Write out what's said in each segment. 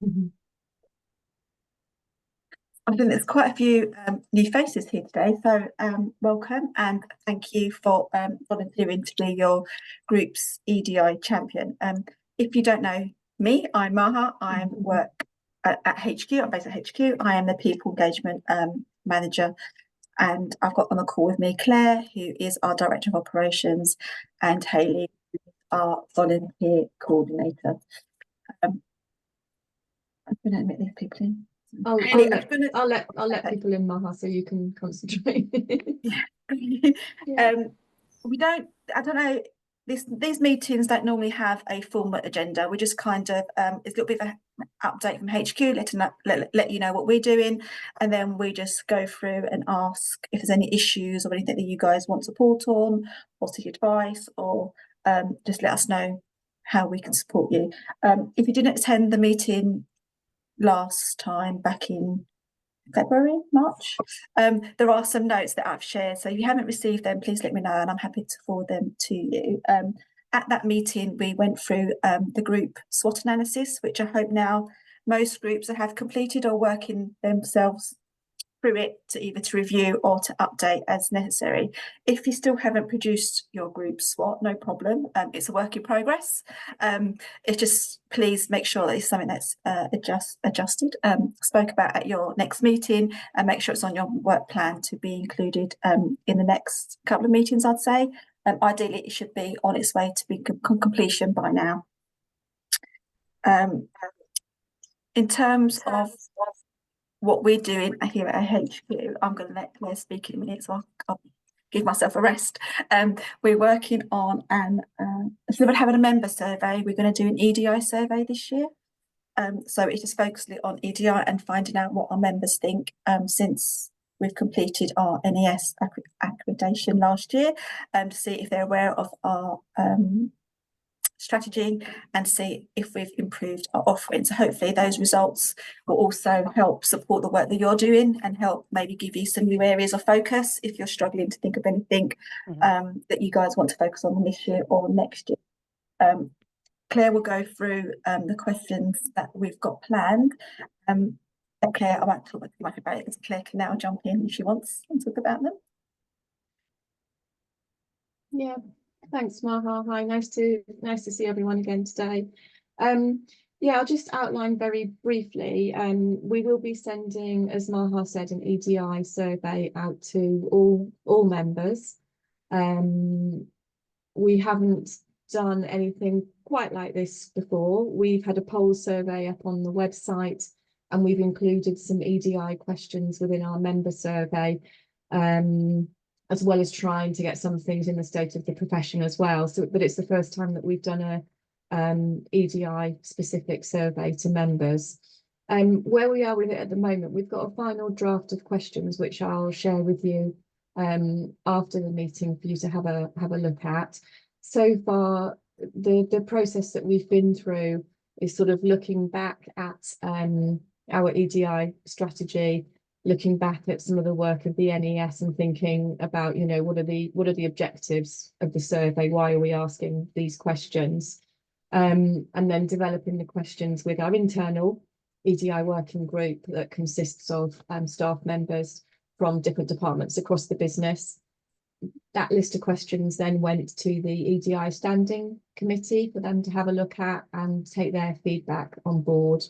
Mhm. I think there's quite a few new faces here today, so welcome and thank you for volunteering to be your group's EDI champion. If you don't know me, I'm Maha. I work at HQ. I'm based at HQ. I am the people engagement manager, and I've got on the call with me Claire, who is our director of operations, and Hayley, our volunteer coordinator. I'm going to admit these people in. I'll, I'll Hayley, I'm let going to. I'll let Okay. people in, Maha, so you can concentrate. Yeah. Yeah. um, we don't, I don't know, these meetings don't normally have a formal agenda. We just kind of, it's a little bit of an update from HQ, let you know what we're doing. And then we just go through and ask if there's any issues or anything that you guys want support on, or seek advice, or just let us know how we can support you. If you didn't attend the meeting last time back in February, March. There are some notes that I've shared. So if you haven't received them, please let me know and I'm happy to forward them to you. At that meeting, we went through the group SWOT analysis, which I hope now most groups have completed or working themselves through it to either to review or to update as necessary. If you still haven't produced your group SWOT, no problem. It's a work in progress. It's just please make sure that it's something that's adjusted, spoke about at your next meeting, and make sure it's on your work plan to be included in the next couple of meetings, I'd say. Ideally, it should be on its way to be completion by now. In terms of what we're doing here at HQ, I'm going to let Claire speak in a minute, so I'll give myself a rest. We're working on instead of having a member survey, we're going to do an EDI survey this year. So it is focused on EDI and finding out what our members think since we've completed our NES accreditation last year, to see if they're aware of our strategy and see if we've improved our offering. So hopefully those results will also help support the work that you're doing and help maybe give you some new areas of focus if you're struggling to think of anything that you guys want to focus on this year or next year. Claire will go through the questions that we've got planned. Claire, I won't talk too much about it because Claire can now jump in if she wants and talk about them. Yeah, thanks, Maha. Hi, nice to see everyone again today. Yeah, I'll just outline very briefly. We will be sending, as Maha said, an EDI survey out to all members. We haven't done anything quite like this before. We've had a poll survey up on the website, and we've included some EDI questions within our member survey, as well as trying to get some things in the state of the profession as well. So, but it's the first time that we've done a EDI specific survey to members. Where we are with it at the moment, we've got a final draft of questions which I'll share with you after the meeting for you to have a look at. So far, the process that we've been through is sort of looking back at our EDI strategy, looking back at some of the work of the NES and thinking about, you know, what are the objectives of the survey? Why are we asking these questions? And then developing the questions with our internal EDI working group that consists of staff members from different departments across the business. That list of questions then went to the EDI standing committee for them to have a look at and take their feedback on board,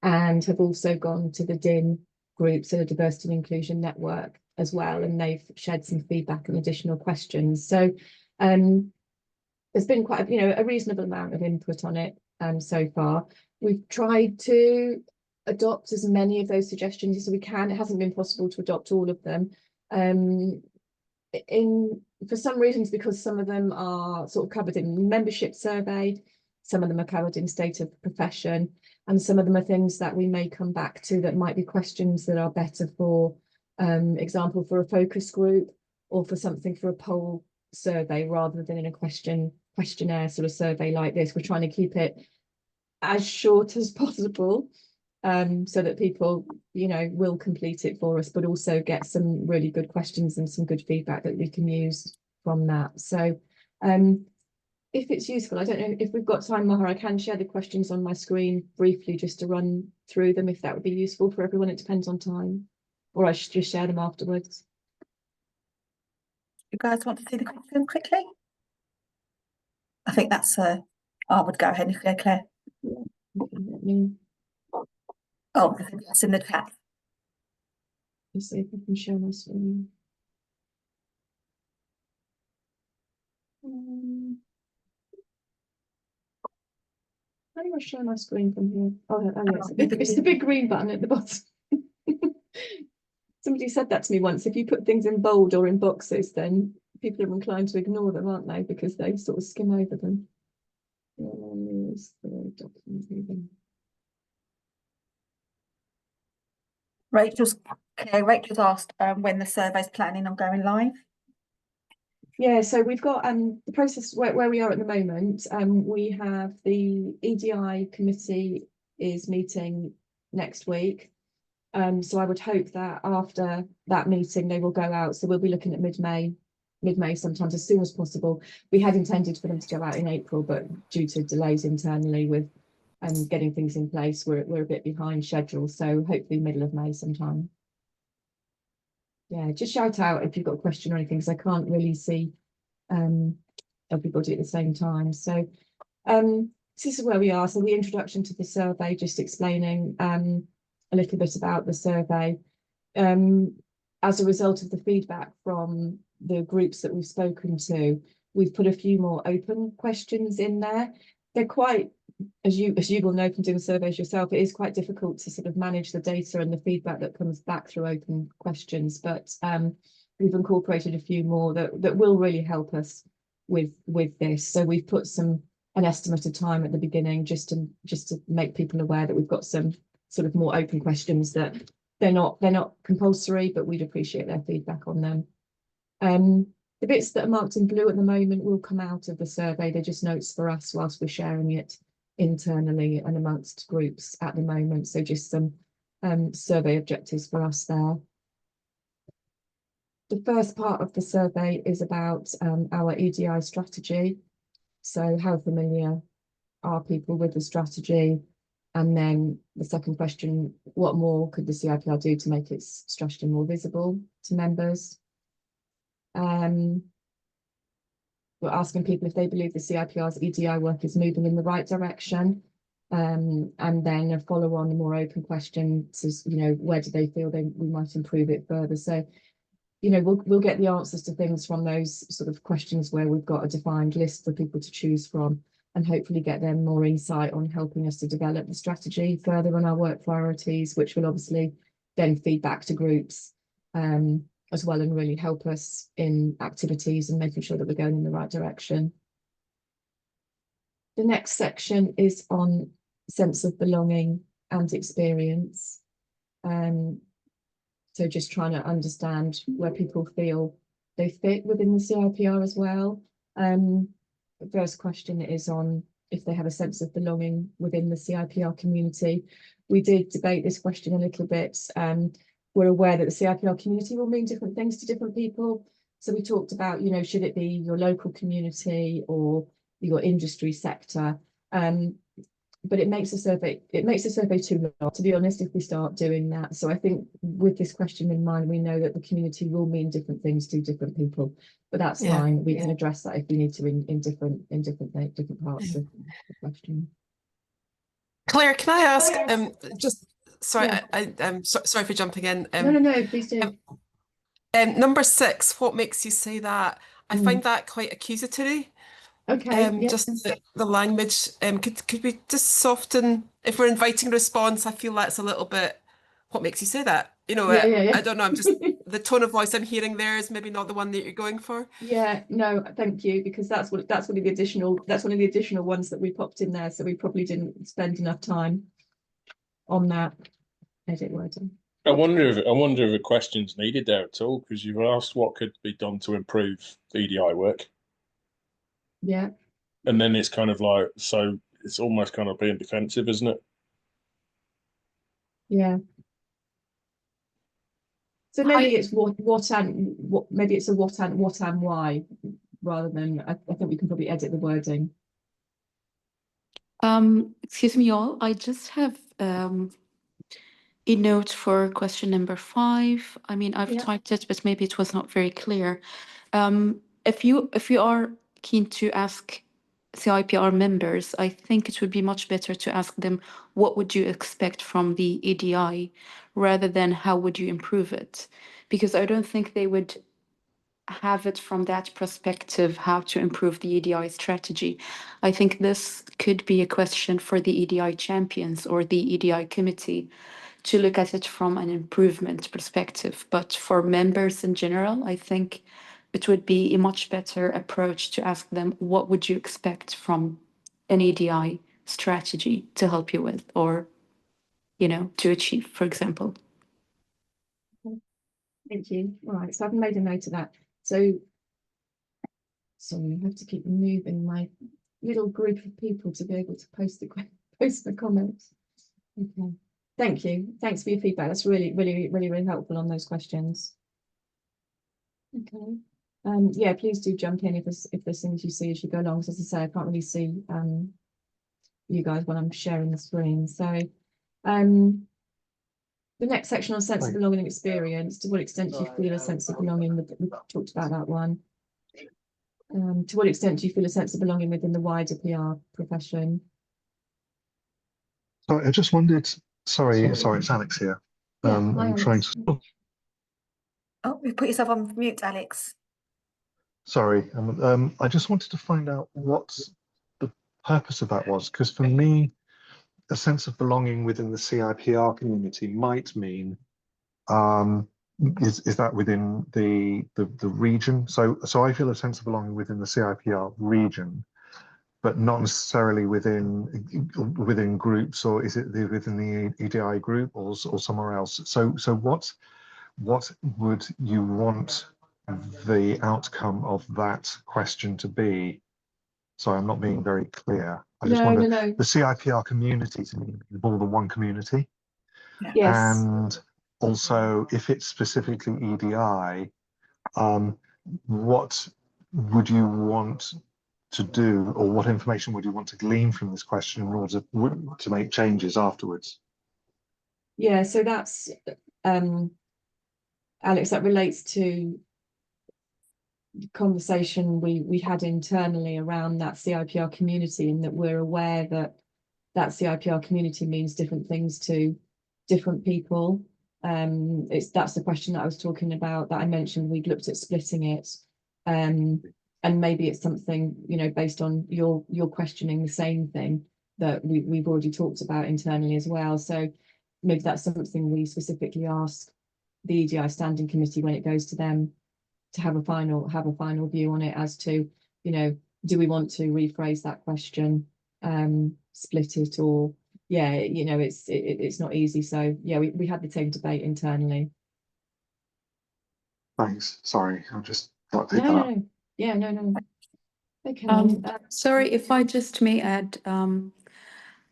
and have also gone to the DIN group, so the Diversity and Inclusion Network as well, and they've shared some feedback and additional questions. So there's been quite a reasonable amount of input on it so far. We've tried to adopt as many of those suggestions as we can. It hasn't been possible to adopt all of them. For some reasons, because some of them are sort of covered in membership survey, some of them are covered in state of profession, and some of them are things that we may come back to that might be questions that are better for example for a focus group or for something for a poll survey rather than in a questionnaire sort of survey like this. We're trying to keep it as short as possible, so that people, you know, will complete it for us, but also get some really good questions and some good feedback that we can use from that. So if it's useful, I don't know if we've got time, Maha, I can share the questions on my screen briefly just to run through them, if that would be useful for everyone. It depends on time, or I should just share them afterwards. You guys want to see the question quickly? I think that's I would go ahead and go, Claire. Yeah. Let me Oh, I think that's in the chat. just see if I can share my screen. How do I share my screen from here? Oh, yeah, it's the big green button at the bottom. Somebody said that to me once. If you put things in bold or in boxes, then people are inclined to ignore them, aren't they? Because they sort of skim over them. Here's the document moving. Rachel's asked when the survey's planning on going live. Yeah, so we've got the process where we are at the moment. We have the EDI committee is meeting next week. So I would hope that after that meeting they will go out. So we'll be looking at mid-May sometimes, as soon as possible. We had intended for them to go out in April, but due to delays internally with getting things in place, we're a bit behind schedule. So hopefully middle of May sometime. Yeah, just shout out if you've got a question or anything, because I can't really see everybody at the same time. So this is where we are. So the introduction to the survey, just explaining a little bit about the survey. As a result of the feedback from the groups that we've spoken to, we've put a few more open questions in there. They're quite, as you will know from doing surveys yourself, it is quite difficult to sort of manage the data and the feedback that comes back through open questions, but we've incorporated a few more that will really help us with this. So we've put an estimate of time at the beginning, just to make people aware that we've got some sort of more open questions, that they're not compulsory, but we'd appreciate their feedback on them. The bits that are marked in blue at the moment will come out of the survey. They're just notes for us whilst we're sharing it internally and amongst groups at the moment. So just some survey objectives for us there. The first part of the survey is about our EDI strategy. So how familiar are people with the strategy? And then the second question, what more could the CIPR do to make its strategy more visible to members? We're asking people if they believe the CIPR's EDI work is moving in the right direction. And then a follow-on, more open question to, where do they feel we might improve it further? So, we'll get the answers to things from those sort of questions where we've got a defined list for people to choose from, and hopefully get them more insight on helping us to develop the strategy further on our work priorities, which will obviously then feed back to groups as well, and really help us in activities and making sure that we're going in the right direction. The next section is on sense of belonging and experience. So just trying to understand where people feel they fit within the CIPR as well. The first question is on if they have a sense of belonging within the CIPR community. We did debate this question a little bit. We're aware that the CIPR community will mean different things to different people. So we talked about, should it be your local community or your industry sector? But it makes the survey too long, to be honest, if we start doing that. So I think with this question in mind, we know that the community will mean different things to different people, but that's fine. We can address that if we need to in different parts of the question. Claire, can I ask, just sorry, I'm sorry for jumping in. No, please do. Number 6, what makes you say that? I find that quite accusatory. Okay. Just the language. Could we just soften, if we're inviting response? I feel that's a little bit. What makes you say that? I don't know. I'm just the tone of voice I'm hearing there is maybe not the one that you're going for. Yeah, no, thank you, because that's one of the additional ones that we popped in there. So we probably didn't spend enough time on that edit wording. I wonder if a question's needed there at all, because you've asked what could be done to improve the EDI work. Yeah. And then it's kind of like, so it's almost kind of being defensive, isn't it? Yeah. So maybe it's what and what, maybe it's a what and why. rather than, I think we can probably edit the wording. Excuse me, all. I just have a note for question number 5. I mean, I've typed it, but maybe it was not very clear. If you are keen to ask CIPR members, I think it would be much better to ask them what would you expect from the EDI rather than how would you improve it, because I don't think they would have it from that perspective, how to improve the EDI strategy. I think this could be a question for the EDI Champions or the EDI committee to look at it from an improvement perspective. But for members in general, I think it would be a much better approach to ask them, what would you expect from an EDI strategy to help you with, or, you know, to achieve, for example. Thank you. All right, so I've made a note of that. So, sorry, I have to keep moving my little group of people to be able to post the comments. Okay, thank you. Thanks for your feedback. That's really helpful on those questions. Okay. Yeah, please do jump in if there's things you see as you go along. So as I say, I can't really see you guys when I'm sharing the screen. So the next section on sense of belonging and experience, to what extent do you feel a sense of belonging? We talked about that one. To what extent do you feel a sense of belonging within the wider PR profession? Sorry, I just wondered, sorry, it's Alex here. I'm trying to... Oh, you've put yourself on mute, Alex. Sorry, I just wanted to find out what the purpose of that was, because for me, a sense of belonging within the CIPR community might mean, is that within the region? So I feel a sense of belonging within the CIPR region, but not necessarily within groups, or is it within the EDI group or somewhere else? So what would you want the outcome of that question to be? Sorry, I'm not being very clear. I just wonder, the CIPR community to me is more than one community. Yes. And also, if it's specifically EDI, what would you want to do, or what information would you want to glean from this question in order to make changes afterwards? Yeah, so that's, Alex, that relates to the conversation we had internally around that CIPR community, and that we're aware that CIPR community means different things to different people. That's the question that I was talking about, that I mentioned. We'd looked at splitting it, and maybe it's something, you know, based on your questioning the same thing that we've already talked about internally as well. So maybe that's something we specifically ask the EDI standing committee when it goes to them, to have a final view on it as to, you know, do we want to rephrase that question, split it, or yeah, you know, it's not easy. So yeah, we had the same debate internally. Thanks. Sorry, I'll just not pick that up. Yeah, no. Okay. Sorry, if I just may add,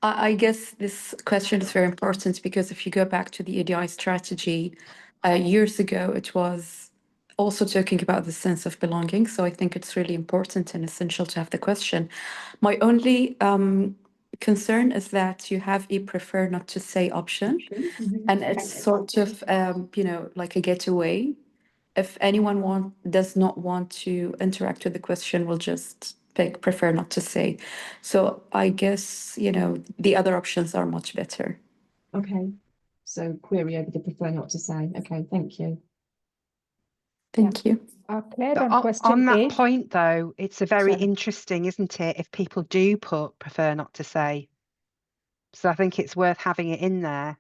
I guess this question is very important, because if you go back to the EDI strategy, years ago, it was also talking about the sense of belonging. So I think it's really important and essential to have the question. My only concern is that you have a prefer not to say option, and it's sort of, you know, like a getaway. If anyone does not want to interact with the question, we'll just prefer not to say. So I guess, you know, the other options are much better. Okay, so query over the prefer not to say. Okay, thank you. Thank you. Claire, on question on that 8. point, though, it's a very interesting, isn't it, if people do put prefer not to say. So I think it's worth having it in there.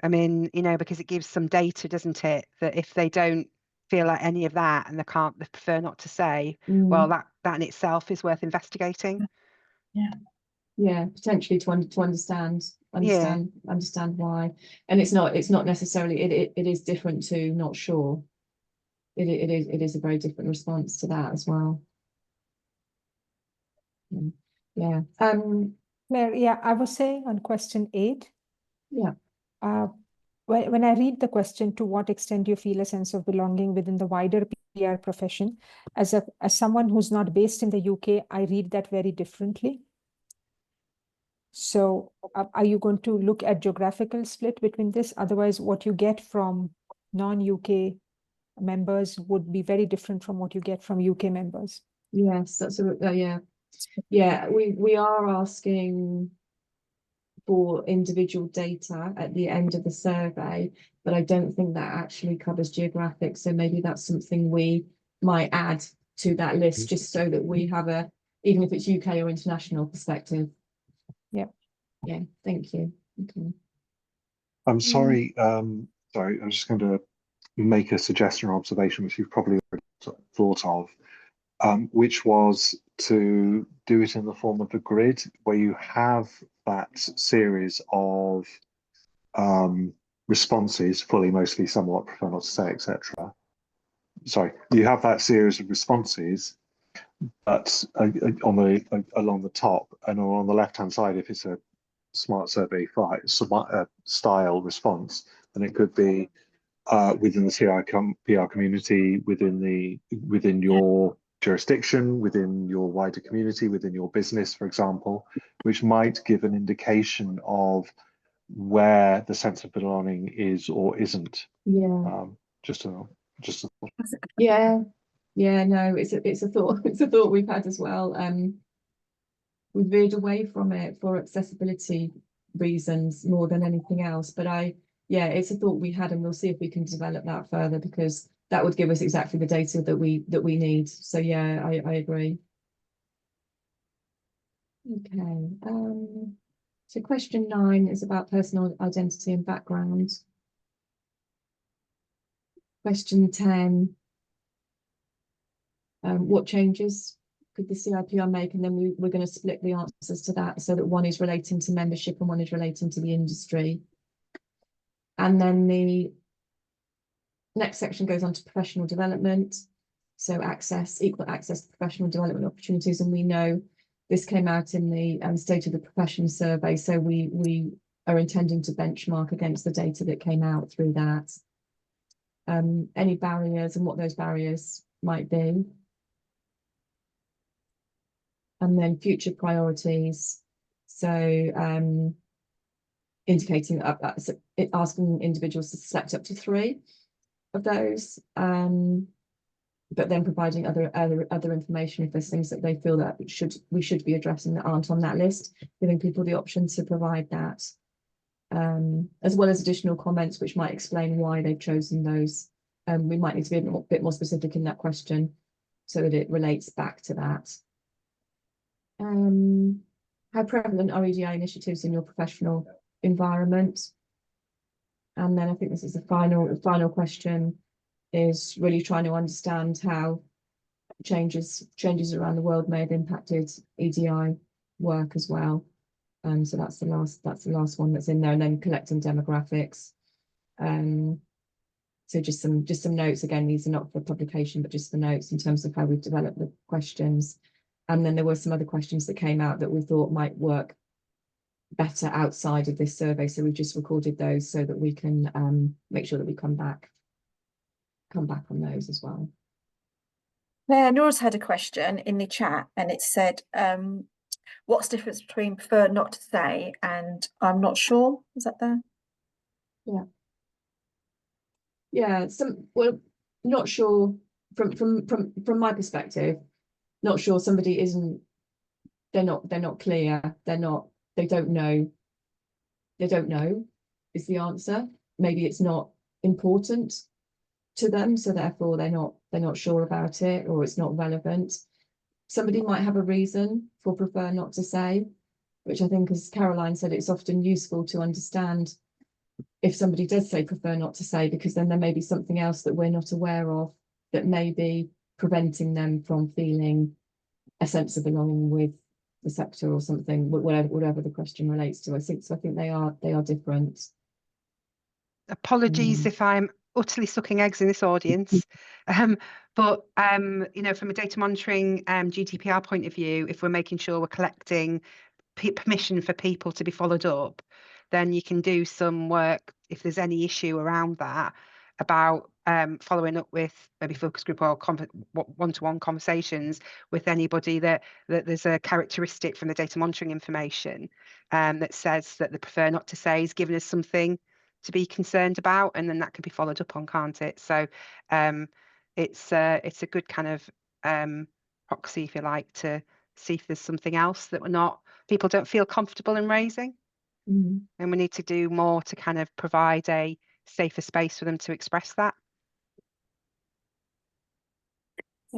I mean, you know, because it gives some data, doesn't it, that if they don't feel like any of that and they prefer not to say, well, that in itself is worth investigating. Yeah, potentially to understand why. And it's not necessarily, it is different to not sure. It is a very different response to that as well. Yeah. Claire, yeah, I was saying on question 8. Yeah. when I read the question, to what extent do you feel a sense of belonging within the wider PR profession? As someone who's not based in the UK, I read that very differently. So are you going to look at geographical split between this? Otherwise, what you get from non-UK members would be very different from what you get from UK members. Yes, that's yeah. We are asking for individual data at the end of the survey, but I don't think that actually covers geographic. So maybe that's something we might add to that list, just so that we have even if it's UK or international perspective. Yeah, thank you. Okay. I'm sorry, sorry, I'm just going to make a suggestion or observation, which you've probably already thought of, which was to do it in the form of a grid where you have that series of responses, fully, mostly, somewhat, prefer not to say, etc. Sorry, you have that series of responses, but along the top and on the left-hand side, if it's a smart survey style response, then it could be within the PR community, within your jurisdiction, within your wider community, within your business, for example, which might give an indication of where the sense of belonging is or isn't. Yeah. Just a Yeah. No, it's a thought. It's a thought we've had as well. We veered away from it for accessibility reasons more than anything else. But it's a thought we had, and we'll see if we can develop that further, because that would give us exactly the data that we need. So yeah, I agree. Okay. So question 9 is about personal identity and background. Question 10. What changes could the CIPR make? And then we're going to split the answers to that, so that one is relating to membership and one is relating to the industry. And then the next section goes on to professional development. So equal access to professional development opportunities. And we know this came out in the State of the Profession survey. So we are intending to benchmark against the data that came out through that. Any barriers and what those barriers might be. And then future priorities. So indicating asking individuals to select up to 3 of those, but then providing other information if there's things that they feel that we should be addressing that aren't on that list, giving people the option to provide that, as well as additional comments which might explain why they've chosen those. We might need to be a bit more specific in that question so that it relates back to that. How prevalent are EDI initiatives in your professional environment? And then I think this is the final question, is really trying to understand how changes around the world may have impacted EDI work as well. So that's the last one that's in there, and then collecting demographics. So just some notes. Again, these are not for publication, but just the notes in terms of how we've developed the questions. And then there were some other questions that came out that we thought might work better outside of this survey. So we've just recorded those so that we can make sure that we come back on those as well. Nora's had a question in the chat, and it said, what's the difference between prefer not to say and I'm not sure? Is that there? Yeah, well, not sure from my perspective, not sure somebody isn't, they're not clear, they don't know is the answer. Maybe it's not important to them, so therefore they're not sure about it, or it's not relevant. Somebody might have a reason for prefer not to say, which I think, as Caroline said, it's often useful to understand if somebody does say prefer not to say, because then there may be something else that we're not aware of that may be preventing them from feeling a sense of belonging with the sector or something, whatever the question relates to. I think they are different. Apologies if I'm utterly sucking eggs in this audience, but you know, from a data monitoring GDPR point of view, if we're making sure we're collecting permission for people to be followed up, then you can do some work if there's any issue around that, about following up with maybe focus group or one-to-one conversations with anybody that there's a characteristic from the data monitoring information that says that they prefer not to say is giving us something to be concerned about, and then that can be followed up on, can't it? So it's a good kind of proxy, if you like, to see if there's something else that people don't feel comfortable in raising. And we need to do more to kind of provide a safer space for them to express that.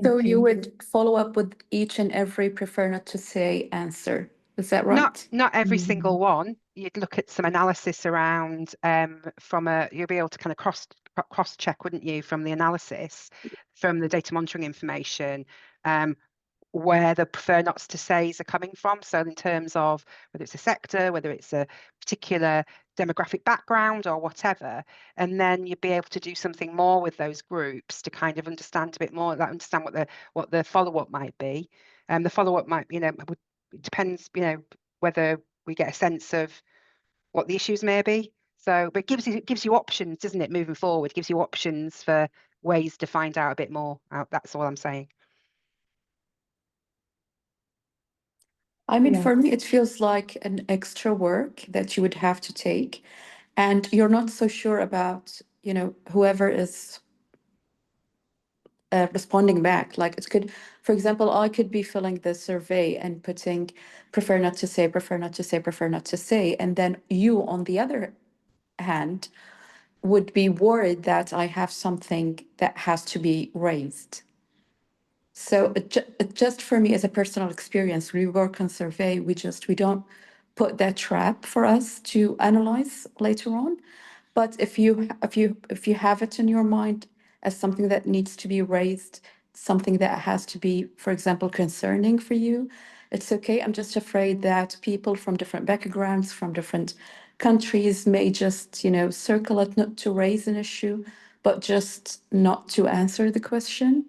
So you would follow up with each and every prefer not to say answer. Is that right? Not every single one. You'd look at some analysis around you'll be able to kind of cross check, wouldn't you, from the analysis, from the data monitoring information, where the prefer not to says are coming from. So in terms of whether it's a sector, whether it's a particular demographic background or whatever, and then you'd be able to do something more with those groups to kind of understand a bit more, understand what the follow-up might be. The follow-up might, it depends, whether we get a sense of what the issues may be. So, but it gives you options, doesn't it, moving forward? It gives you options for ways to find out a bit more. That's all I'm saying. I mean, for me, it feels like an extra work that you would have to take, and you're not so sure about, whoever is responding back. Like it could, for example, I could be filling the survey and putting prefer not to say, prefer not to say, prefer not to say. And then you, on the other hand, would be worried that I have something that has to be raised. So it just for me as a personal experience, we work on survey, we don't put that trap for us to analyze later on. But if you have it in your mind as something that needs to be raised, something that has to be, for example, concerning for you, it's okay. I'm just afraid that people from different backgrounds, from different countries may just, circle it, not to raise an issue, but just not to answer the question.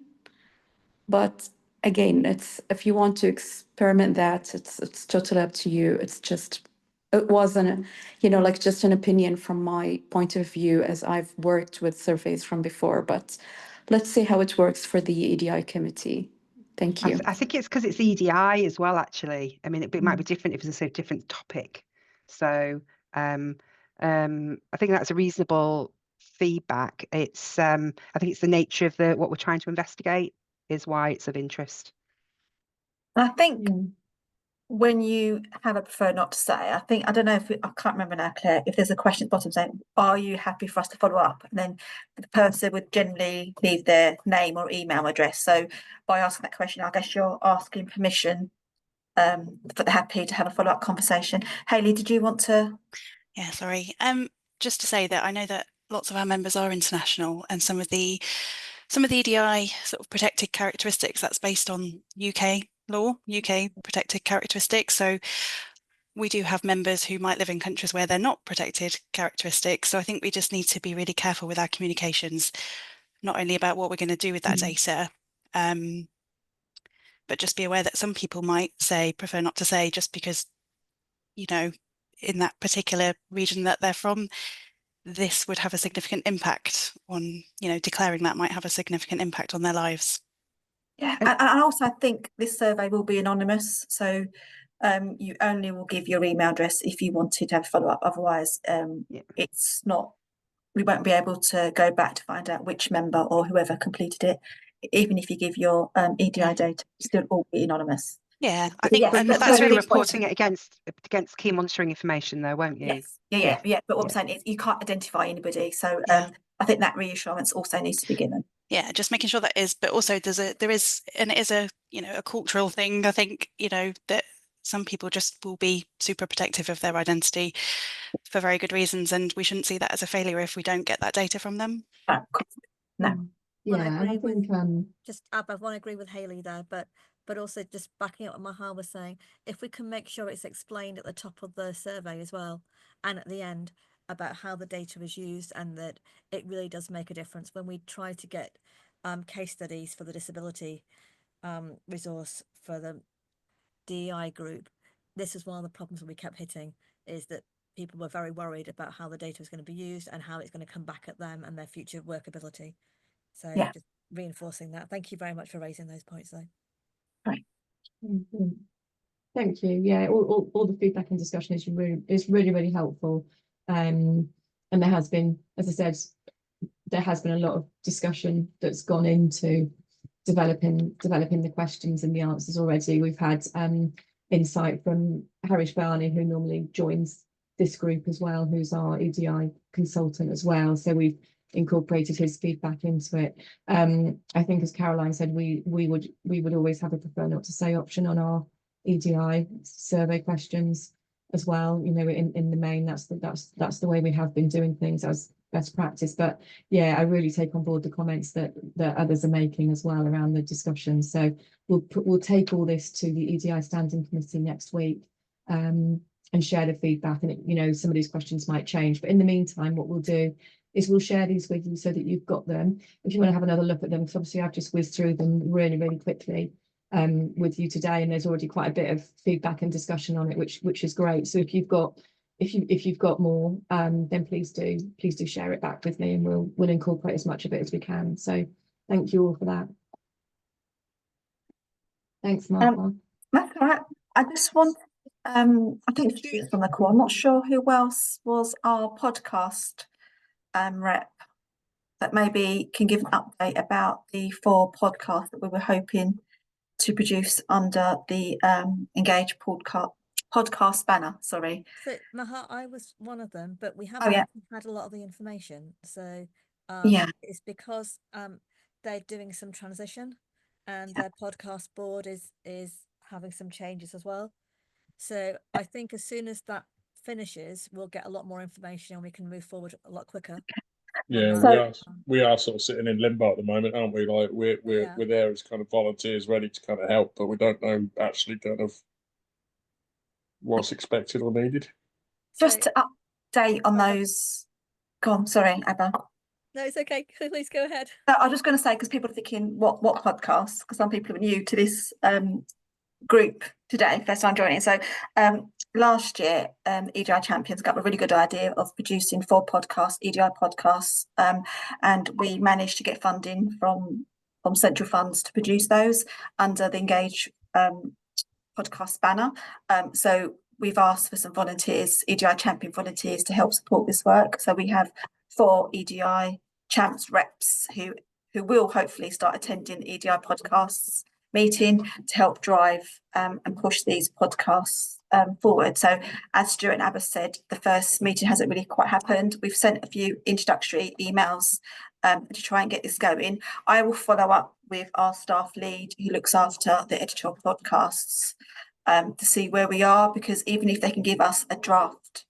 But again, if you want to experiment that, it's totally up to you. It wasn't, like just an opinion from my point of view, as I've worked with surveys from before, but let's see how it works for the EDI committee. Thank you. I think it's because it's EDI as well, actually. I mean, it might be different if it's a different topic. So I think that's a reasonable feedback. I think it's the nature of what we're trying to investigate is why it's of interest. I think when you have a prefer not to say, I don't know I can't remember now, Claire, if there's a question at the bottom saying, are you happy for us to follow up? And then the person would generally leave their name or email address. So by asking that question, I guess you're asking permission for the happy to have a follow-up conversation. Hayley, did you want to? Yeah, sorry. Just to say that I know that lots of our members are international, and some of the EDI sort of protected characteristics, that's based on UK law, UK protected characteristics. So we do have members who might live in countries where they're not protected characteristics. So I think we just need to be really careful with our communications, not only about what we're going to do with that data, but just be aware that some people might prefer not to say, just because, in that particular region that they're from, this would have a significant impact on, declaring that might have a significant impact on their lives. Yeah, and also I think this survey will be anonymous, so you only will give your email address if you wanted to have follow-up. Otherwise, it's not. We won't be able to go back to find out which member or whoever completed it. Even if you give your EDI data, still all be anonymous. Yeah, I think that's really reporting it against key monitoring information, though, won't you? Yes. Yeah. But what I'm saying is you can't identify anybody, so I think that reassurance also needs to be given. Yeah, just making sure that is, but also it is a cultural thing. I think that some people just will be super protective of their identity for very good reasons, and we shouldn't see that as a failure if we don't get that data from them. No. Yeah, I agree with I want to agree with Hayley there, but also just backing up what Mahal was saying, if we can make sure it's explained at the top of the survey as well, and at the end about how the data was used, and that it really does make a difference when we try to get case studies for the disability resource for the DEI group. This is one of the problems that we kept hitting, is that people were very worried about how the data was going to be used and how it's going to come back at them and their future workability. So just reinforcing that. Thank you very much for raising those points, though. Right. Thank you. Yeah, all the feedback and discussion is really helpful. And there has been, as I said, there has been a lot of discussion that's gone into developing the questions and the answers already. We've had insight from Harish Barney, who normally joins this group as well, who's our EDI consultant as well. So we've incorporated his feedback into it. I think, as Caroline said, we would always have a prefer not to say option on our EDI survey questions as well. You know, in the main, that's the way we have been doing things as best practice. But yeah, I really take on board the comments that others are making as well around the discussion. So we'll take all this to the EDI standing committee next week and share the feedback. And you know, some of these questions might change, but in the meantime, what we'll do is we'll share these with you so that you've got them. If you want to have another look at them, because obviously I've just whizzed through them really quickly with you today, and there's already quite a bit of feedback and discussion on it, which is great. So if you've got more, then please do share it back with me, and we'll incorporate as much of it as we can. So thank you all for that. Thanks, Martha. That's all right. I just want, I think Stuart's on the call. I'm not sure who else was our podcast rep that maybe can give an update about the 4 podcasts that we were hoping to produce under the Engage podcast banner. Sorry. So Maha, I was one of them, but we haven't had a lot of the information. So it's because they're doing some transition, and their podcast board is having some changes as well. So I think as soon as that finishes, we'll get a lot more information and we can move forward a lot quicker. Yeah, we are sort of sitting in limbo at the moment, aren't we? Like we're there as kind of volunteers ready to kind of help, but we don't know actually kind of what's expected or needed. Just to update on those. Go on, sorry, Abba. No, it's okay. Please go ahead. I was just going to say, because people are thinking, what podcasts? Because some people are new to this group today, first time joining. So last year, EDI Champions got a really good idea of producing 4 podcasts, EDI podcasts, and we managed to get funding from central funds to produce those under the Engage podcast banner. So we've asked for some volunteers, EDI Champion volunteers, to help support this work. So we have 4 EDI Champs reps who will hopefully start attending the EDI podcasts meeting to help drive and push these podcasts forward. So as Stuart and Abba said, the first meeting hasn't really quite happened. We've sent a few introductory emails to try and get this going. I will follow up with our staff lead who looks after the editorial podcasts to see where we are, because even if they can give us a draft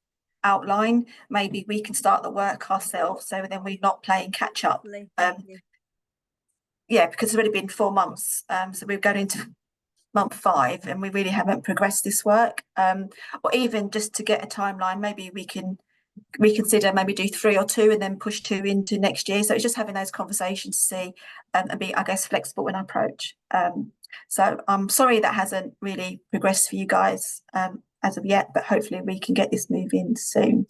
outline, maybe we can start the work ourselves, so then we're not playing catch up. Yeah, because it's already been 4 months, so we're going into month 5 and we really haven't progressed this work, or even just to get a timeline, maybe we can reconsider, maybe do 3 or 2 and then push 2 into next year. So it's just having those conversations to see and be, I guess, flexible in our approach. So I'm sorry that hasn't really progressed for you guys as of yet, but hopefully we can get this moving soon.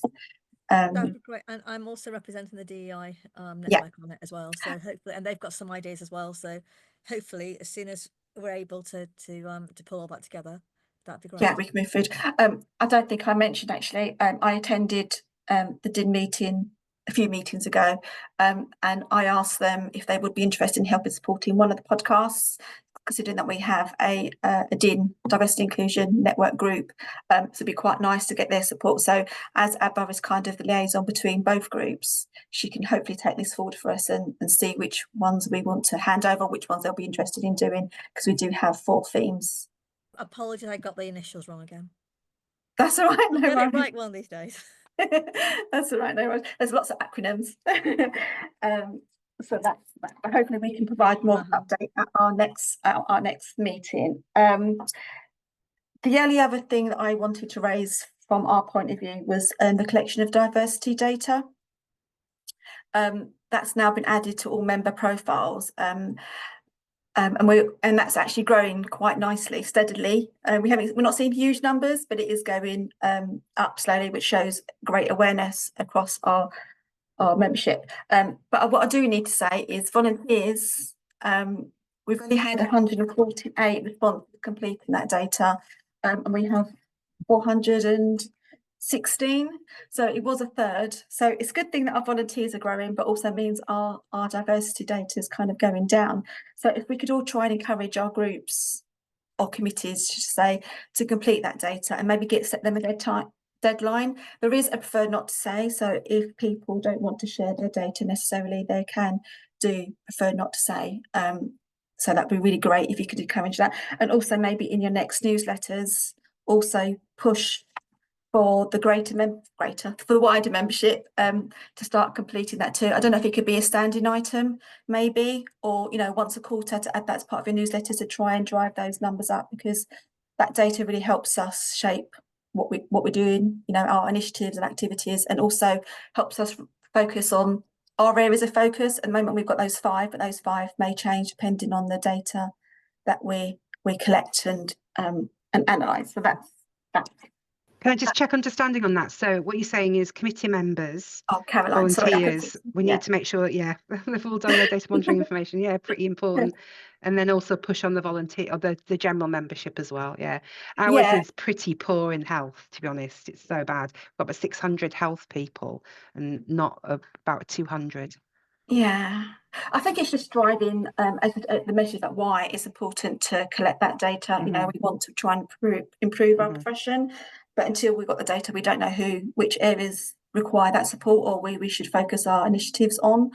That'd be great. And I'm also representing the DEI network on it as well. So hopefully, and they've got some ideas as well. So hopefully, as soon as we're able to pull all that together, that'd be great. Yeah, we can move forward. I don't think I mentioned actually. I attended the DIN meeting a few meetings ago, and I asked them if they would be interested in helping supporting one of the podcasts, considering that we have a DIN Diversity Inclusion Network group. So it'd be quite nice to get their support. So as Abba is kind of the liaison between both groups, she can hopefully take this forward for us and see which ones we want to hand over, which ones they'll be interested in doing, because we do have 4 themes. Apologies, I got the initials wrong again. That's all right. I'll get it right one of these days. That's all right. No worries. There's lots of acronyms. So that's that. But hopefully we can provide more update at our next meeting. The only other thing that I wanted to raise from our point of view was the collection of diversity data. That's now been added to all member profiles. and that's actually growing quite nicely, steadily. We're not seeing huge numbers, but it is going up slowly, which shows great awareness across our membership. But what I do need to say is volunteers. We've only had 148 responses completing that data, and we have 416. So it was a third. So it's a good thing that our volunteers are growing, but also means our diversity data is kind of going down. So if we could all try and encourage our groups or committees to complete that data and maybe set them a deadline. There is a preferred not to say. So if people don't want to share their data necessarily, they can do preferred not to say. So that'd be really great if you could encourage that. And also maybe in your next newsletters, also push for the for the wider membership to start completing that too. I don't know if it could be a standing item maybe, or once a quarter to add that as part of your newsletter to try and drive those numbers up, because that data really helps us shape what we're doing, our initiatives and activities, and also helps us focus on our areas of focus. At the moment we've got those 5, but those 5 may change depending on the data that we collect and analyse. So that's that. Can I just check understanding on that? So what you're saying is committee members, Caroline, volunteers, we need to make sure, they've all done their data monitoring information. Yeah, pretty important. And then also push on the volunteer or the general membership as well. Yeah. Ours is pretty poor in health, to be honest. It's so bad. We've got about 600 health people and not about 200. Yeah, I think it's just driving the message that why it's important to collect that data. We want to try and improve our profession, but until we've got the data, we don't know which areas require that support or we should focus our initiatives on.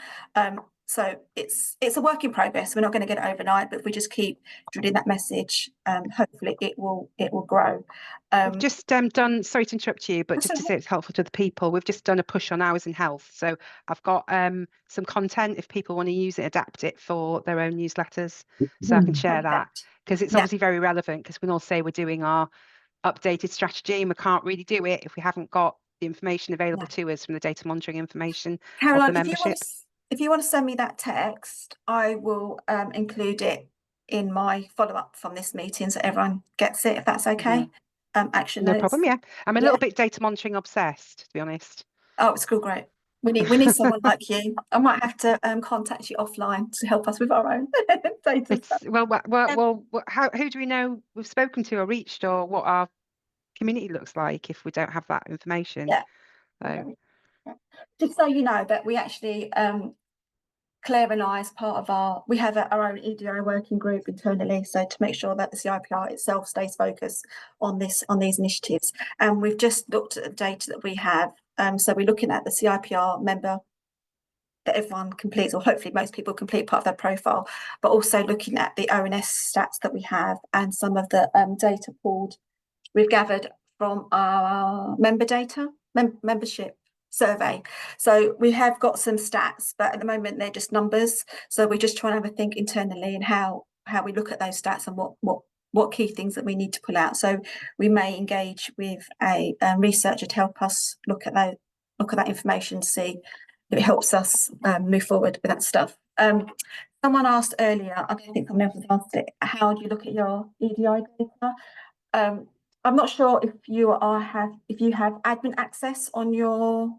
So it's a work in progress. We're not going to get it overnight, but if we just keep drilling that message, hopefully it will grow. We've just done, sorry to interrupt you, but just to say it's helpful to the people, we've just done a push on Hours in Health. So I've got some content if people want to use it, adapt it for their own newsletters. So I can share that, because it's obviously very relevant, because we can all say we're doing our updated strategy and we can't really do it if we haven't got the information available to us from the data monitoring information of the membership. If you want to send me that text, I will include it in my follow-up from this meeting so everyone gets it, if that's okay. Action notes. No problem, yeah. I'm a little bit data monitoring obsessed, to be honest. Oh, it's cool, great. We need someone like you. I might have to contact you offline to help us with our own data stuff. Well, who do we know we've spoken to or reached, or what our community looks like if we don't have that information? Just so you know that we actually Claire and I, as part of we have our own EDI working group internally, so to make sure that the CIPR itself stays focused on these initiatives. And we've just looked at the data that we have. So we're looking at the CIPR member that everyone completes, or hopefully most people complete part of their profile, but also looking at the ONS stats that we have and some of the data we've gathered from our membership survey. So we have got some stats, but at the moment they're just numbers. So we're just trying to have a think internally and how we look at those stats and what key things that we need to pull out. So we may engage with a researcher to help us look at that information to see if it helps us move forward with that stuff. Someone asked earlier, I don't think someone else has asked it, how do you look at your EDI data? I'm not sure if you have admin access on your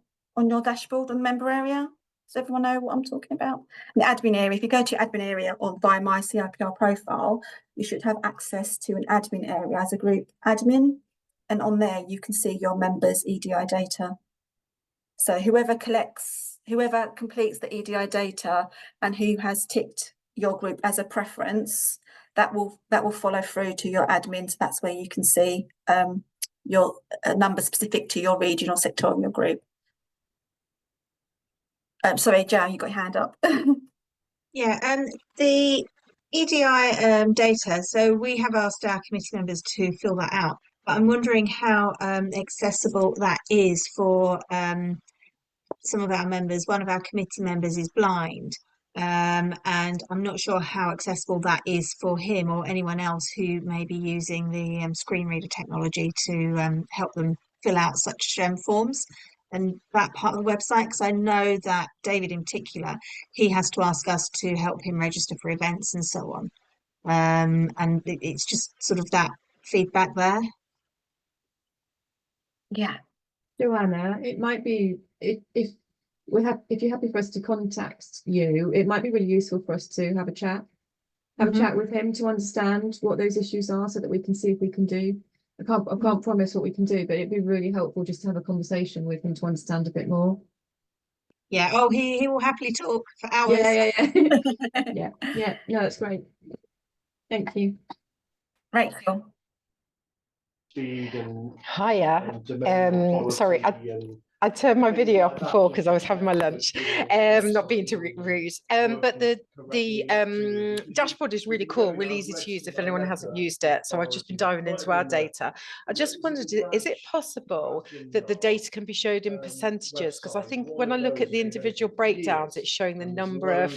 dashboard on the member area. Does everyone know what I'm talking about? In the admin area, if you go to your admin area or via my CIPR profile, you should have access to an admin area as a group admin, and on there you can see your members' EDI data. So whoever completes the EDI data and who has ticked your group as a preference, that will follow through to your admins. That's where you can see your number specific to your region or sectorial group. Sorry, Jo, you got your hand up. Yeah, the EDI data, so we have asked our committee members to fill that out, but I'm wondering how accessible that is for some of our members. One of our committee members is blind, and I'm not sure how accessible that is for him or anyone else who may be using the screen reader technology to help them fill out such forms and that part of the website, because I know that David in particular, he has to ask us to help him register for events and so on. and it's just sort of that feedback there. Yeah. Joanna, it might be if you're happy for us to contact you, it might be really useful for us to have a chat with him to understand what those issues are, so that we can see if we can do. I can't promise what we can do, but it'd be really helpful just to have a conversation with him to understand a bit more. Yeah. Oh, he will happily talk for hours. Yeah. No, that's great. Thank you. Rachel. Hiya. Sorry, I turned my video off before because I was having my lunch, not being too rude. But the dashboard is really cool, really easy to use if anyone hasn't used it. So I've just been diving into our data. I just wondered, is it possible that the data can be showed in percentages? Because I think when I look at the individual breakdowns, it's showing the number of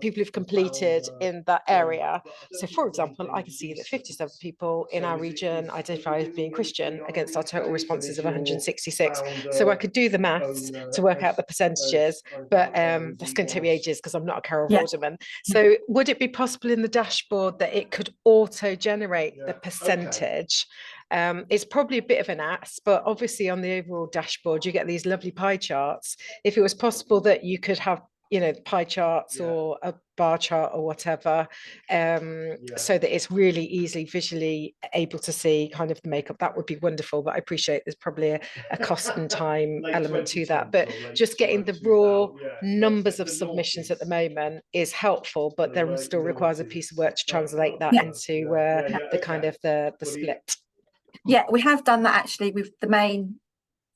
people who've completed in that area. So for example, I can see that 57 people in our region identify as being Christian against our total responses of 166. So I could do the maths to work out the percentages, but that's going to take me ages because I'm not a Carol Vorderman. So would it be possible in the dashboard that it could auto-generate the percentage? It's probably a bit of an ask, but obviously on the overall dashboard, you get these lovely pie charts. If it was possible that you could have, you know, pie charts or a bar chart or whatever, so that it's really easily visually able to see kind of the makeup, that would be wonderful. But I appreciate there's probably a cost and time element to that. But just getting the raw numbers of submissions at the moment is helpful, but there still requires a piece of work to translate that into the kind of the split. Yeah, we have done that actually with the main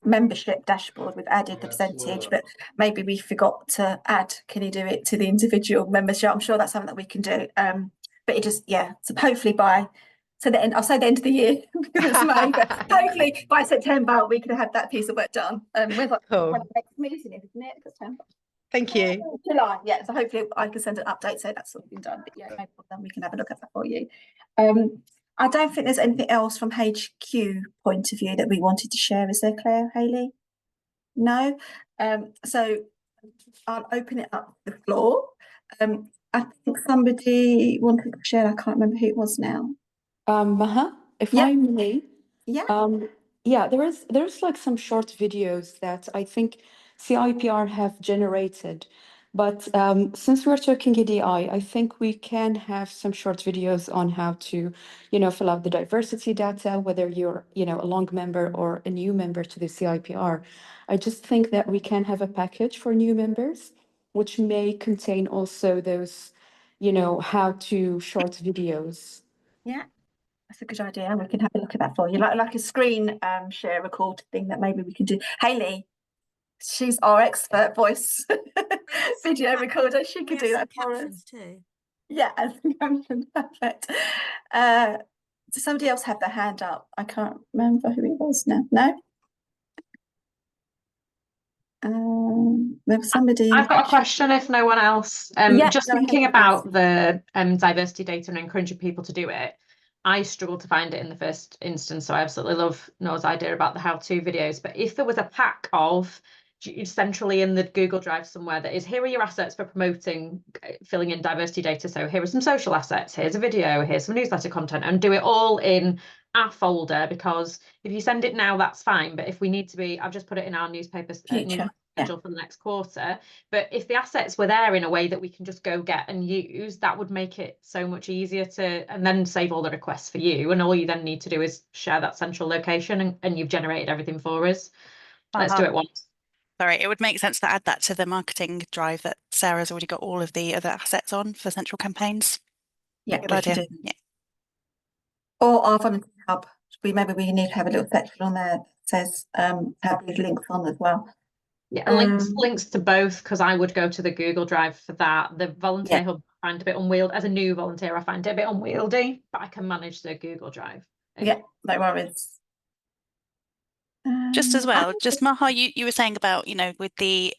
membership dashboard. We've added the percentage, but maybe we forgot to add, can you do it to the individual membership? I'm sure that's something that we can do. But it just, so hopefully by the end, I'll say the end of the year because it's May, but hopefully by September we can have that piece of work done. When's the next meeting, isn't it? September. Thank you. July, so hopefully I can send an update so that's all been done. But no problem, we can have a look at that for you. I don't think there's anything else from HQ point of view that we wanted to share. Is there, Claire, Hayley? No. So I'll open it up to the floor. I think somebody wanted to share. I can't remember who it was now. If I may. Yeah. There's like some short videos that I think CIPR have generated. But since we're talking EDI, I think we can have some short videos on how to, fill out the diversity data, whether you're, a long member or a new member to the CIPR. I just think that we can have a package for new members, which may contain also those, how to short videos. Yeah, that's a good idea. We can have a look at that for you, like a screen share record thing that maybe we can do. Hayley. She's our expert voice video recorder. She could do that for us too. Yeah, perfect. Does somebody else have their hand up? I can't remember who it was now. No. There was somebody. I've got a question if no one else. Just thinking about the diversity data and encouraging people to do it. I struggled to find it in the first instance, so I absolutely love Noah's idea about the how-to videos. But if there was a pack of centrally in the Google Drive somewhere that is, here are your assets for promoting, filling in diversity data. So here are some social assets, here's a video, here's some newsletter content, and do it all in a folder, because if you send it now, that's fine. But if we need to be, I've just put it in our newspaper schedule for the next quarter. But if the assets were there in a way that we can just go get and use, that would make it so much easier to, and then save all the requests for you. And all you then need to do is share that central location and you've generated everything for us. Let's do it once. Sorry, it would make sense to add that to the marketing drive that Sarah's already got all of the other assets on for central campaigns. Yeah, good idea. Yeah. Or our volunteer hub. Maybe we need to have a little section on there that says have these links on as well. Yeah, links to both, because I would go to the Google Drive for that. The volunteer hub I find a bit unwieldy. As a new volunteer, I find it a bit unwieldy, but I can manage the Google Drive. Yeah, no worries. Just as well, just Maha, you were saying about, with the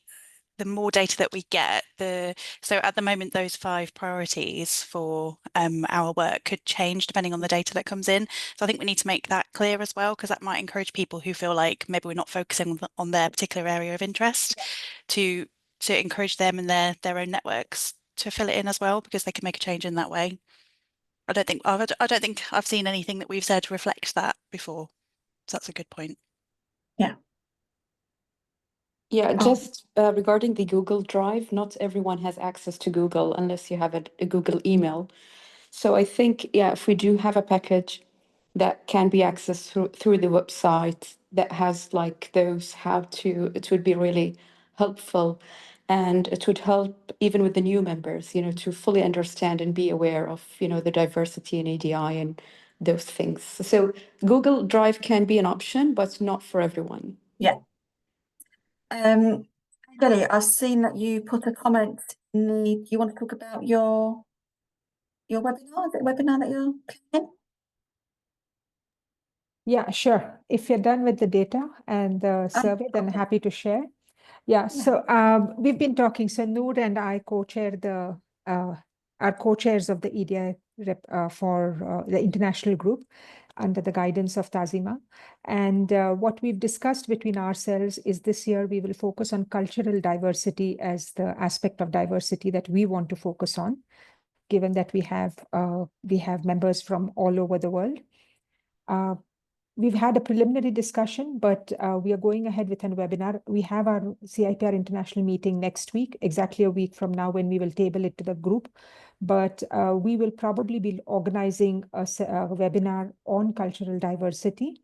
more data that we get, so at the moment those 5 priorities for our work could change depending on the data that comes in. So I think we need to make that clear as well, because that might encourage people who feel like maybe we're not focusing on their particular area of interest to encourage them and their own networks to fill it in as well, because they can make a change in that way. I don't think I've seen anything that we've said reflects that before. So that's a good point. Yeah. Yeah, just regarding the Google Drive, not everyone has access to Google unless you have a Google email. So I think, yeah, if we do have a package that can be accessed through the website that has like those how to, it would be really helpful. And it would help even with the new members, you know, to fully understand and be aware of, you know, the diversity in EDI and those things. So Google Drive can be an option, but not for everyone. Yeah. Billy, I've seen that you put a comment in the, do you want to talk about your webinar? Is it a webinar that you're planning? Yeah, sure. If you're done with the data and the survey, then happy to share. Yeah, so we've been talking. So Noor and I co-chair are co-chairs of the EDI for the international group under the guidance of Tazima. And what we've discussed between ourselves is this year we will focus on cultural diversity as the aspect of diversity that we want to focus on, given that we have members from all over the world. We've had a preliminary discussion, but we are going ahead with a webinar. We have our CIPR international meeting next week, exactly a week from now, when we will table it to the group. But we will probably be organizing a webinar on cultural diversity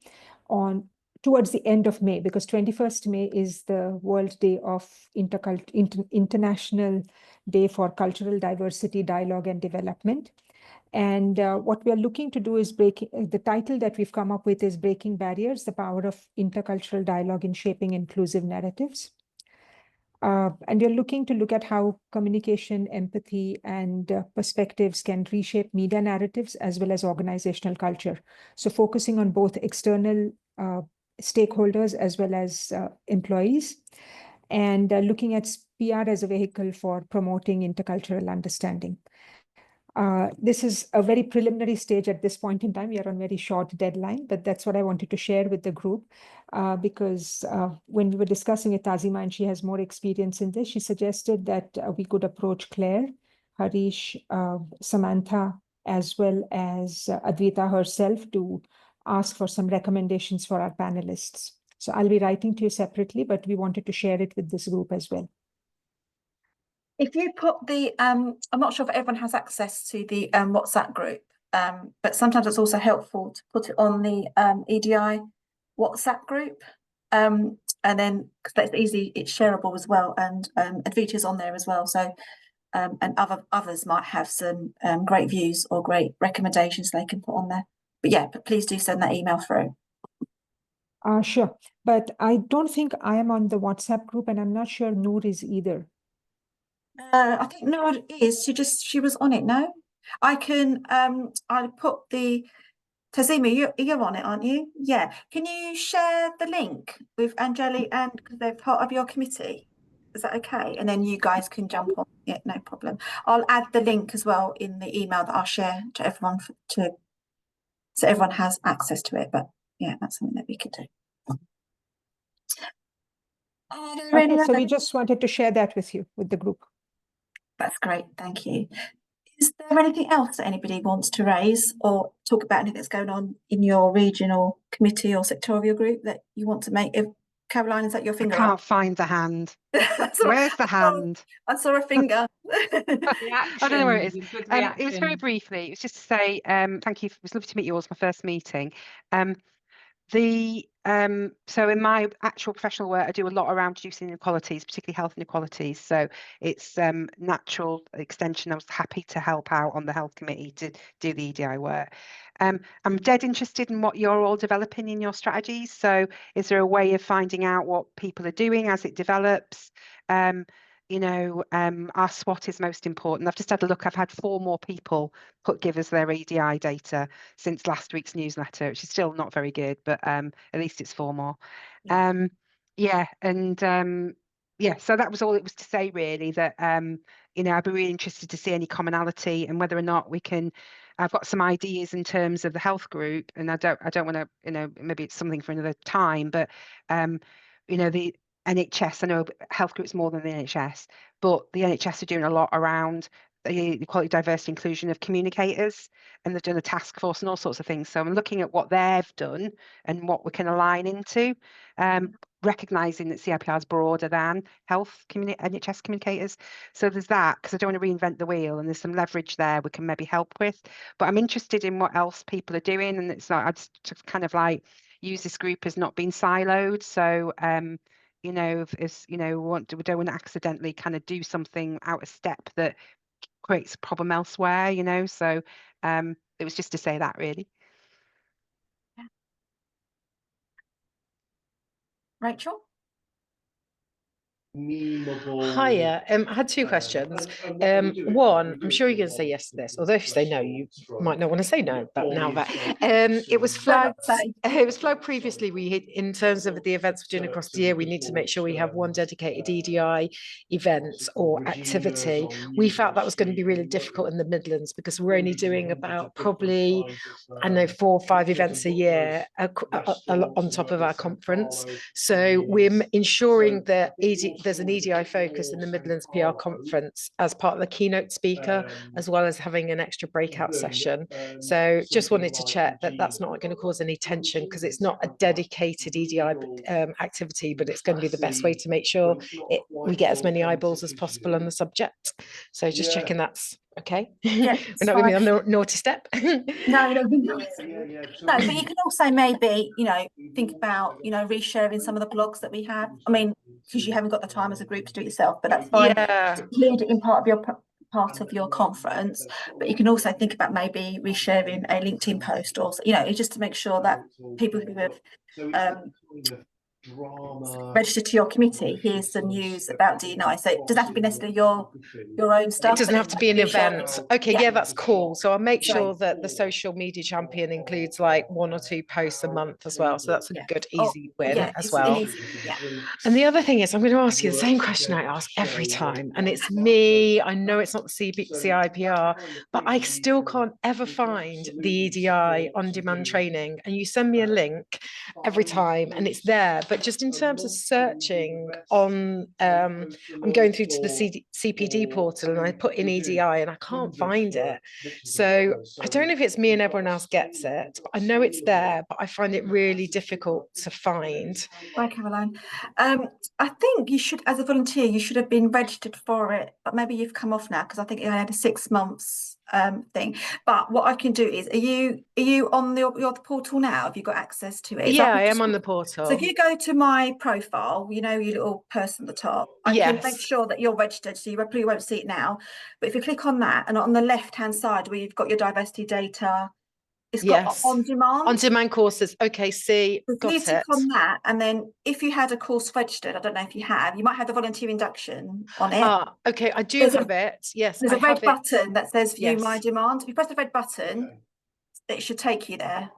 towards the end of May, because 21st May is the World Day of International Day for Cultural Diversity, Dialogue and Development. And what we are looking to do is the title that we've come up with is Breaking Barriers, the Power of Intercultural Dialogue in Shaping Inclusive Narratives. And we're looking to look at how communication, empathy, and perspectives can reshape media narratives as well as organizational culture. So focusing on both external stakeholders as well as employees, and looking at PR as a vehicle for promoting intercultural understanding. This is a very preliminary stage at this point in time. We are on very short deadline, but that's what I wanted to share with the group because when we were discussing with Tazima, and she has more experience in this, she suggested that we could approach Claire, Harish, Samantha, as well as Advita herself to ask for some recommendations for our panelists. So I'll be writing to you separately, but we wanted to share it with this group as well. If you put the, I'm not sure if everyone has access to the WhatsApp group, but sometimes it's also helpful to put it on the EDI WhatsApp group. And then, because that's easy, it's shareable as well. And Advita's on there as well. So, and others might have some great views or great recommendations they can put on there. But yeah, but please do send that email through. Sure. But I don't think I am on the WhatsApp group, and I'm not sure Noor is either. I think Noor is. She was on it. No, I can. I'll put the Tazima. You're on it, aren't you? Yeah. Can you share the link with Angeli, and because they're part of your committee? Is that okay? And then you guys can jump on. Yeah, no problem. I'll add the link as well in the email that I'll share to everyone so everyone has access to it. But yeah, that's something that we could do. Okay, so we just wanted to share that with you, with the group. That's great, thank you. Is there anything else that anybody wants to raise or talk about anything that's going on in your regional committee or sectorial group that you want to make? If Caroline, is that your finger? I can't find the hand. Where's the hand? I saw a finger. I don't know where it is. It was very briefly. It was just to say thank you. It was lovely to meet you all. It's my first meeting. So in my actual professional work, I do a lot around reducing inequalities, particularly health inequalities. So it's natural extension. I was happy to help out on the health committee to do the EDI work. I'm dead interested in what you're all developing in your strategies. So is there a way of finding out what people are doing as it develops? Our SWOT is most important. I've just had a look. I've had 4 more people give us their EDI data since last week's newsletter, which is still not very good, but at least it's 4 more. So that was all it was to say, really, that I'd be really interested to see any commonality and whether or not we can. I've got some ideas in terms of the health group, and I don't want to, maybe it's something for another time, but the NHS, I know health group's more than the NHS, but the NHS are doing a lot around the equality, diversity, inclusion of communicators, and they've done a task force and all sorts of things. So I'm looking at what they've done and what we can align into, recognising that CIPR is broader than NHS communicators. So there's that, because I don't want to reinvent the wheel, and there's some leverage there we can maybe help with. But I'm interested in what else people are doing, and it's like I just kind of like use this group as not being siloed. So you know, if you know, we don't want to accidentally kind of do something out of step that creates a problem elsewhere, you know. So it was just to say that, really. Rachel? Hiya. I had two questions. One, I'm sure you're going to say yes to this, although if you say no, you might not want to say no. But now that it was flagged, previously. In terms of the events we're doing across the year, we need to make sure we have one dedicated EDI event or activity. We felt that was going to be really difficult in the Midlands because we're only doing about probably, I don't know, 4 or 5 events a year on top of our conference. So we're ensuring that there's an EDI focus in the Midlands PR conference as part of the keynote speaker, as well as having an extra breakout session. So just wanted to check that that's not going to cause any tension, because it's not a dedicated EDI activity, but it's going to be the best way to make sure we get as many eyeballs as possible on the subject. So just checking that's okay. Yeah, we're not going to be on the naughty step. No, but you can also maybe, you know, think about, you know, resharing some of the blogs that we have. I mean, because you haven't got the time as a group to do it yourself, but that's fine. Yeah. Include it in part of your conference, but you can also think about maybe resharing a LinkedIn post, or, you know, just to make sure that people who have registered to your committee here's the news about D&I. So it doesn't have to be necessarily your own stuff. It doesn't have to be an event. Okay, yeah, that's cool. So I'll make So- sure that the social media champion includes like 1 or 2 posts a month as well. So that's a good, easy win as well. And the other thing is, I'm going to ask you the same question I ask every time. And it's me. I know it's not the CIPR, but I still can't ever find the EDI on-demand training. And you send me a link every time and it's there. But just in terms of searching on, I'm going through to the CPD portal and I put in EDI and I can't find it. So I don't know if it's me and everyone else gets it, but I know it's there, but I find it really difficult to find. Hi, Caroline. I think you should, as a volunteer, you should have been registered for it, but maybe you've come off now because I think you had a 6 months thing. But what I can do is, are you on your portal now? Have you got access to it? Yeah, I am on the portal. So if you go to my profile, you know, your little person at the top, I can make sure that you're registered, so you probably won't see it now. But if you click on that, and on the left-hand side where you've got your diversity data, it's got on-demand courses. Okay, see, got it. Click on that, and then if you had a course registered, I don't know if you have, you might have the volunteer induction on it. Okay, I do have it. Yes, there's a red button that says View My Demand. If you press the red button, it should take you there.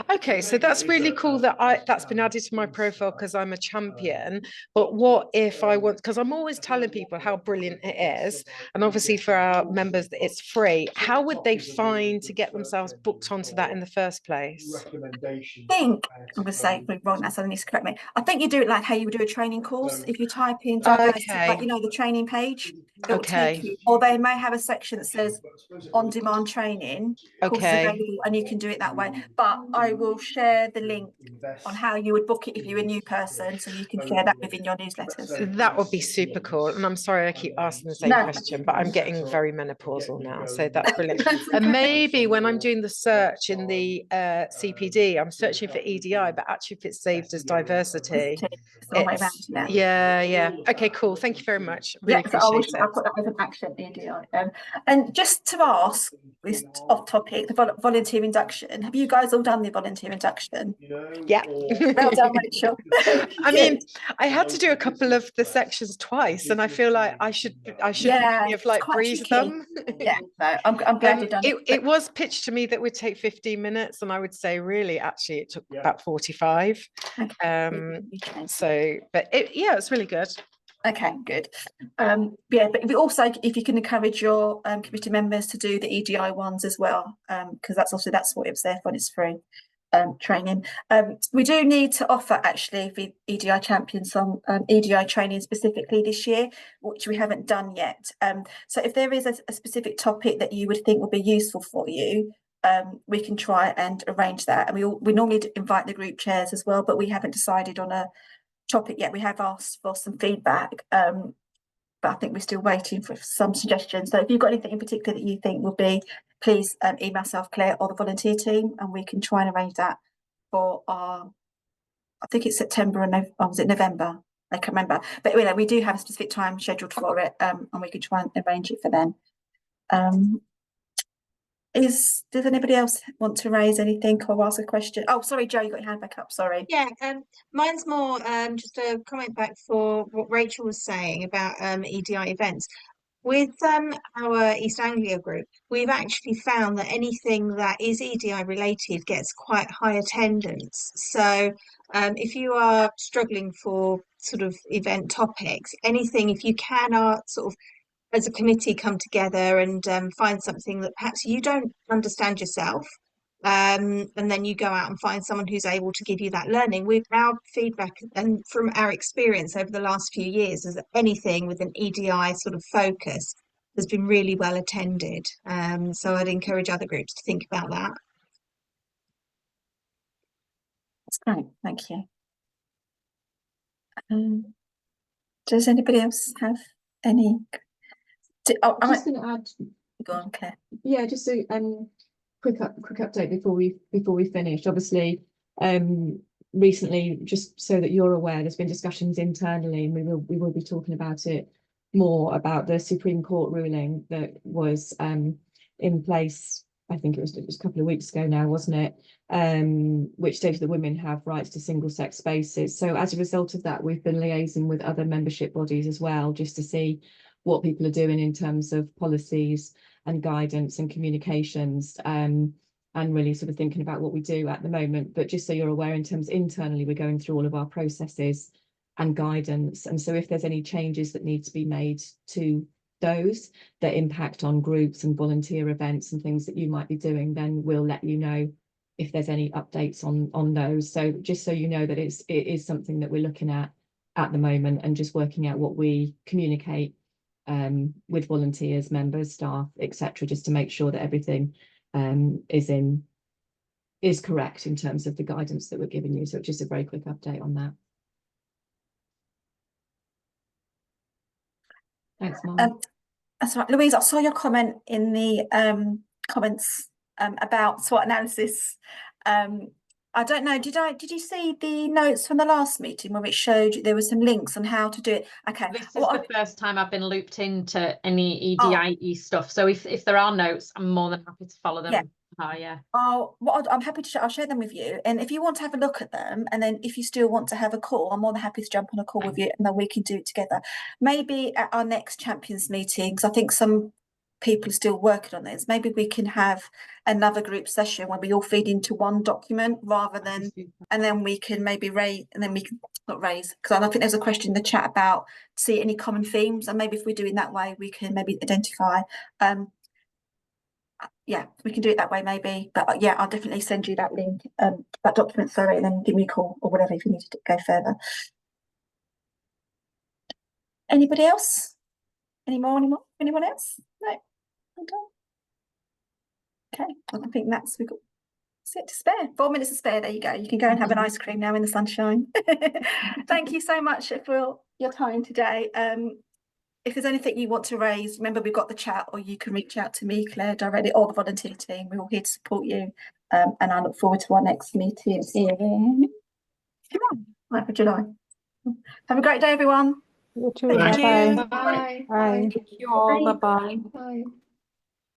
Okay, so that's really cool that that's been added to my profile because I'm a champion. But what if I want, because I'm always telling people how brilliant it is, and obviously for our members that it's free. How would they find to get themselves booked onto that in the first place? I think I'm going to say wrong now, so I need to correct me. I think you do it like how you would do a training course. If you type in diversity, like, you know, the training page, it will take you, or they may have a section that says on-demand training, courses available, and you can do it that way. But I will share the link on how you would book it if you're a new person, so you can share that within your newsletters. That would be super cool. And I'm sorry I keep asking the same question, but I'm getting very menopausal now, so that's brilliant. And maybe when I'm doing the search in the CPD, I'm searching for EDI, but actually if it's saved as diversity, okay, cool. Thank you very much. Really appreciate it. I'll put that as an action EDI. And just to ask, this off topic, the volunteer induction. Have you guys all done the volunteer induction? Yeah. Well done, Rachel. I mean, I had to do a couple of the sections twice, and I feel like I should have like breezed them. Yeah, no, I'm glad you've done it. It was pitched to me that would take 15 minutes, and I would say really, actually, it took about 45. So, but it's really good. Okay, good. Yeah, but if you can encourage your committee members to do the EDI ones as well, because that's what it was there for, and it's free. training. We do need to offer actually the EDI Champions some EDI training specifically this year, which we haven't done yet. So if there is a specific topic that you would think would be useful for you, we can try and arrange that. And we normally invite the group chairs as well, but we haven't decided on a topic yet. We have asked for some feedback, but I think we're still waiting for some suggestions. So if you've got anything in particular that you think will be, please email myself, Claire, or the volunteer team, and we can try and arrange that for our, I think it's September and was it November? I can't remember. But anyway, we do have a specific time scheduled for it, and we can try and arrange it for then. Does anybody else want to raise anything or ask a question? Oh, sorry, Jo, you got your hand back up. Sorry. Yeah, mine's more just a comment back for what Rachel was saying about EDI events. With our East Anglia group, we've actually found that anything that is EDI related gets quite high attendance. So if you are struggling for sort of event topics, anything, if you can sort of as a committee come together and find something that perhaps you don't understand yourself, and then you go out and find someone who's able to give you that learning. Our feedback and from our experience over the last few years is that anything with an EDI sort of focus has been really well attended. So I'd encourage other groups to think about that. That's great, thank you. Does anybody else have any? I'm just going to add. Go on, Claire. Yeah, just a quick update before we finish. Obviously, recently, just so that you're aware, there's been discussions internally, and we will be talking about it more about the Supreme Court ruling that was in place. I think it was a couple of weeks ago now, wasn't it? Which stated that women have rights to single-sex spaces. So as a result of that, we've been liaising with other membership bodies as well, just to see what people are doing in terms of policies and guidance and communications, and really sort of thinking about what we do at the moment. But just so you're aware, in terms internally, we're going through all of our processes and guidance. And so if there's any changes that need to be made to those that impact on groups and volunteer events and things that you might be doing, then we'll let you know if there's any updates on those. So just so you know that it is something that we're looking at the moment, and just working out what we communicate with volunteers, members, staff, etc., just to make sure that everything is correct in terms of the guidance that we're giving you. So just a very quick update on that. Thanks, Mum. That's right, Louise. I saw your comment in the comments about SWOT analysis. I don't know, did you see the notes from the last meeting where it showed there were some links on how to do it? Okay. This is the first time I've been looped into any EDI stuff. So if there are notes, I'm more than happy to follow them. Yeah. Yeah. I'm happy to I'll share them with you. And if you want to have a look at them, and then if you still want to have a call, I'm more than happy to jump on a call with you, and then we can do it together. Maybe at our next Champions meeting, because I think some people are still working on this, maybe we can have another group session where we all feed into one document rather than, and then we can maybe raise, and then we can not raise, because I don't think there's a question in the chat about see any common themes, and maybe if we're doing that way, we can maybe identify. Yeah, we can do it that way maybe, but yeah, I'll definitely send you that link, that document, sorry, and then give me a call or whatever if you need to go further. Anybody else? Anyone else? No. Okay, I think we've got it to spare. 4 minutes to spare. There you go. You can go and have an ice cream now in the sunshine. Thank you so much for your time today. If there's anything you want to raise, remember we've got the chat, or you can reach out to me, Claire, directly, or the volunteer team. We're all here to support you. And I look forward to our next meeting in July. Have a great day, everyone. You too. Thank Bye. you. Bye. Thank you all. Bye-bye. Bye.